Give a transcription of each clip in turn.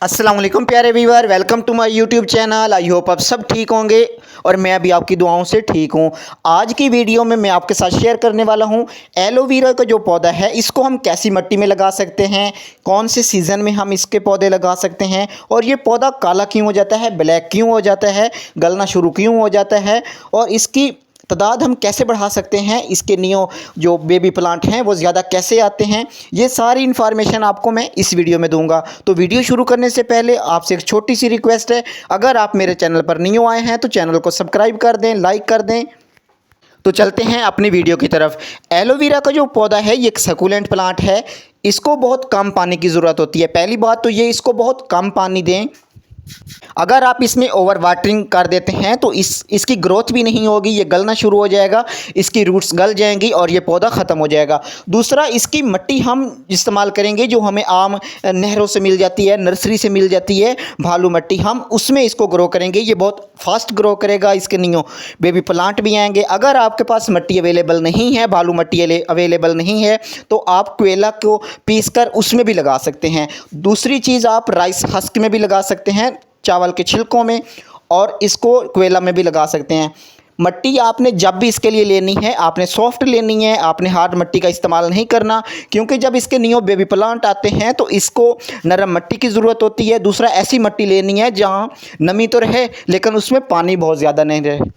अस्सलाम वालेकुम प्यारे viewer, welcome to my YouTube channel. I hope आप सब ठीक होंगे और मैं भी आपकी दुआओं से ठीक हूँ। आज की वीडियो में मैं आपके साथ शेयर करने वाला हूँ एलोवेरा का जो पौधा है इसको हम कैसी मिट्टी में लगा सकते हैं, कौन से सीज़न में हम इसके पौधे लगा सकते हैं और ये पौधा काला क्यों हो जाता है, ब्लैक क्यों हो जाता है, गलना शुरू क्यों हो जाता है और इसकी तादाद हम कैसे बढ़ा सकते हैं, इसके न्यू जो बेबी प्लांट हैं वो ज़्यादा कैसे आते हैं, ये सारी इन्फॉर्मेशन आपको मैं इस वीडियो में दूंगा। तो वीडियो शुरू करने से पहले आपसे एक छोटी सी रिक्वेस्ट है, अगर आप मेरे चैनल पर न्यू आए हैं तो चैनल को सब्सक्राइब कर दें, लाइक कर दें। तो चलते हैं अपनी वीडियो की तरफ। एलोवेरा का जो पौधा है ये एक सकुलेंट प्लांट है, इसको बहुत कम पानी की ज़रूरत होती है। पहली बात तो ये इसको बहुत कम पानी दें। अगर आप इसमें ओवर वाटरिंग कर देते हैं तो इसकी ग्रोथ भी नहीं होगी, ये गलना शुरू हो जाएगा, इसकी रूट्स गल जाएंगी और ये पौधा ख़त्म हो जाएगा। दूसरा, इसकी मिट्टी हम इस्तेमाल करेंगे जो हमें आम नहरों से मिल जाती है, नर्सरी से मिल जाती है, भालू मिट्टी, हम उसमें इसको ग्रो करेंगे। ये बहुत फास्ट ग्रो करेगा, इसके न्यू बेबी प्लांट भी आएंगे। अगर आपके पास मिट्टी अवेलेबल नहीं है, भालू मिट्टी अवेलेबल नहीं है, तो आप कोयला को पीस कर उसमें भी लगा सकते हैं। दूसरी चीज़, आप राइस हस्क में भी लगा सकते हैं, चावल के छिलकों में, और इसको कोयला में भी लगा सकते हैं। मिट्टी आपने जब भी इसके लिए लेनी है, आपने सॉफ्ट लेनी है, आपने हार्ड मिट्टी का इस्तेमाल नहीं करना, क्योंकि जब इसके न्यू बेबी प्लांट आते हैं तो इसको नरम मिट्टी की ज़रूरत होती है। दूसरा, ऐसी मिट्टी लेनी है जहाँ नमी तो रहे लेकिन उसमें पानी बहुत ज़्यादा नहीं रहे।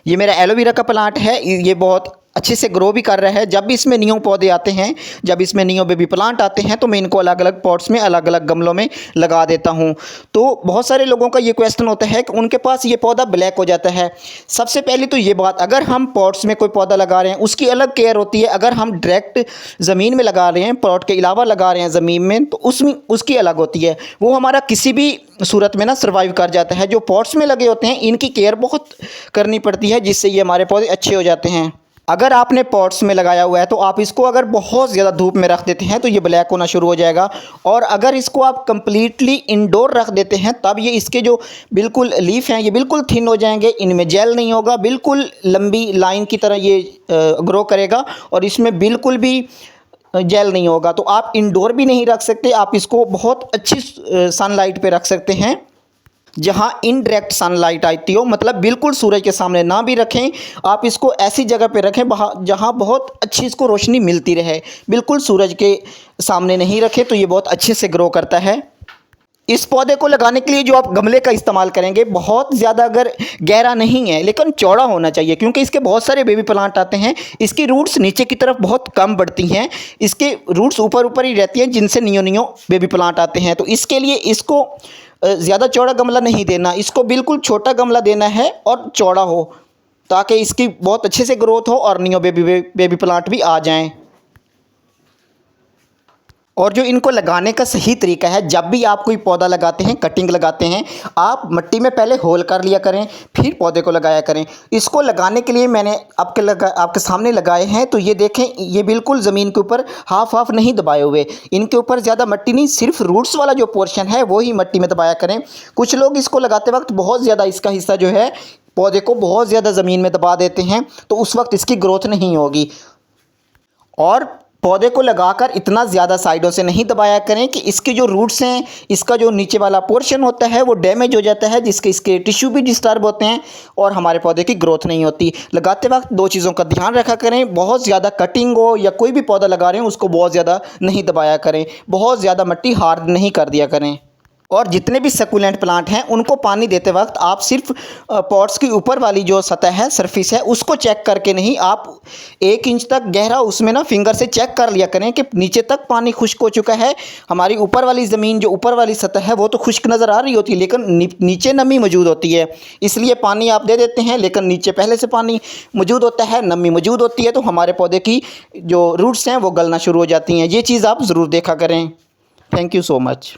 ये मेरा एलोवेरा का प्लांट है, ये बहुत अच्छे से ग्रो भी कर रहा है। जब भी इसमें न्यू पौधे आते हैं, जब इसमें न्यू बेबी प्लांट आते हैं तो मैं इनको अलग अलग पॉट्स में, अलग अलग गमलों में लगा देता हूं। तो बहुत सारे लोगों का ये क्वेश्चन होता है कि उनके पास ये पौधा ब्लैक हो जाता है। सबसे पहले तो ये बात, अगर हम पॉट्स में कोई पौधा लगा रहे हैं उसकी अलग केयर होती है। अगर हम डायरेक्ट ज़मीन में लगा रहे हैं, पॉट के अलावा लगा रहे हैं ज़मीन में, तो उसमें उसकी अलग होती है। वो हमारा किसी भी सूरत में ना सर्वाइव कर जाता है। जो पॉट्स में लगे होते हैं इनकी केयर बहुत करनी पड़ती है, जिससे ये हमारे पौधे अच्छे हो जाते हैं। अगर आपने पॉट्स में लगाया हुआ है तो आप इसको अगर बहुत ज़्यादा धूप में रख देते हैं तो ये ब्लैक होना शुरू हो जाएगा। और अगर इसको आप कंप्लीटली इंडोर रख देते हैं तब ये इसके जो बिल्कुल लीफ हैं ये बिल्कुल थिन हो जाएंगे, इनमें जेल नहीं होगा, बिल्कुल लंबी लाइन की तरह ये ग्रो करेगा और इसमें बिल्कुल भी जेल नहीं होगा। तो आप इंडोर भी नहीं रख सकते, आप इसको बहुत अच्छी सनलाइट पे रख सकते हैं जहाँ इनडायरेक्ट सनलाइट आती हो, मतलब बिल्कुल सूरज के सामने ना भी रखें, आप इसको ऐसी जगह पे रखें जहाँ बहुत अच्छी इसको रोशनी मिलती रहे। बिल्कुल सूरज के सामने नहीं रखें तो ये बहुत अच्छे से ग्रो करता है। इस पौधे को लगाने के लिए जो आप गमले का इस्तेमाल करेंगे, बहुत ज़्यादा अगर गहरा नहीं है लेकिन चौड़ा होना चाहिए, क्योंकि इसके बहुत सारे बेबी प्लांट आते हैं, इसकी रूट्स नीचे की तरफ बहुत कम बढ़ती हैं, इसके रूट्स ऊपर ऊपर ही रहती हैं जिनसे नियो बेबी प्लांट आते हैं। तो इसके लिए इसको ज़्यादा चौड़ा गमला नहीं देना, इसको बिल्कुल छोटा गमला देना है और चौड़ा हो, ताकि इसकी बहुत अच्छे से ग्रोथ हो और नियो बेबी प्लांट भी आ जाएँ। और जो इनको लगाने का सही तरीका है, जब भी आप कोई पौधा लगाते हैं, कटिंग लगाते हैं, आप मिट्टी में पहले होल कर लिया करें, फिर पौधे को लगाया करें। इसको लगाने के लिए मैंने आपके सामने लगाए हैं, तो ये देखें, ये बिल्कुल ज़मीन के ऊपर हाफ हाफ नहीं दबाए हुए, इनके ऊपर ज़्यादा मिट्टी नहीं, सिर्फ रूट्स वाला जो पोर्शन है वो ही मिट्टी में दबाया करें। कुछ लोग इसको लगाते वक्त बहुत ज़्यादा इसका हिस्सा जो है पौधे को बहुत ज़्यादा ज़मीन में दबा देते हैं, तो उस वक्त इसकी ग्रोथ नहीं होगी। और पौधे को लगाकर इतना ज़्यादा साइडों से नहीं दबाया करें कि इसके जो रूट्स हैं, इसका जो नीचे वाला पोर्शन होता है वो डैमेज हो जाता है, जिसके इसके टिश्यू भी डिस्टर्ब होते हैं और हमारे पौधे की ग्रोथ नहीं होती। लगाते वक्त दो चीज़ों का ध्यान रखा करें, बहुत ज़्यादा कटिंग हो या कोई भी पौधा लगा रहे हैं उसको बहुत ज़्यादा नहीं दबाया करें, बहुत ज़्यादा मिट्टी हार्ड नहीं कर दिया करें। और जितने भी सकुलेंट प्लांट हैं उनको पानी देते वक्त आप सिर्फ पॉट्स की ऊपर वाली जो सतह है, सरफेस है, उसको चेक करके नहीं, आप 1 इंच तक गहरा उसमें ना फिंगर से चेक कर लिया करें कि नीचे तक पानी खुश्क हो चुका है। हमारी ऊपर वाली ज़मीन, जो ऊपर वाली सतह है वो तो खुश्क नज़र आ रही होती है लेकिन नीचे नमी मौजूद होती है, इसलिए पानी आप दे देते हैं लेकिन नीचे पहले से पानी मौजूद होता है, नमी मौजूद होती है, तो हमारे पौधे की जो रूट्स हैं वो गलना शुरू हो जाती हैं। ये चीज़ आप ज़रूर देखा करें। Thank you so much.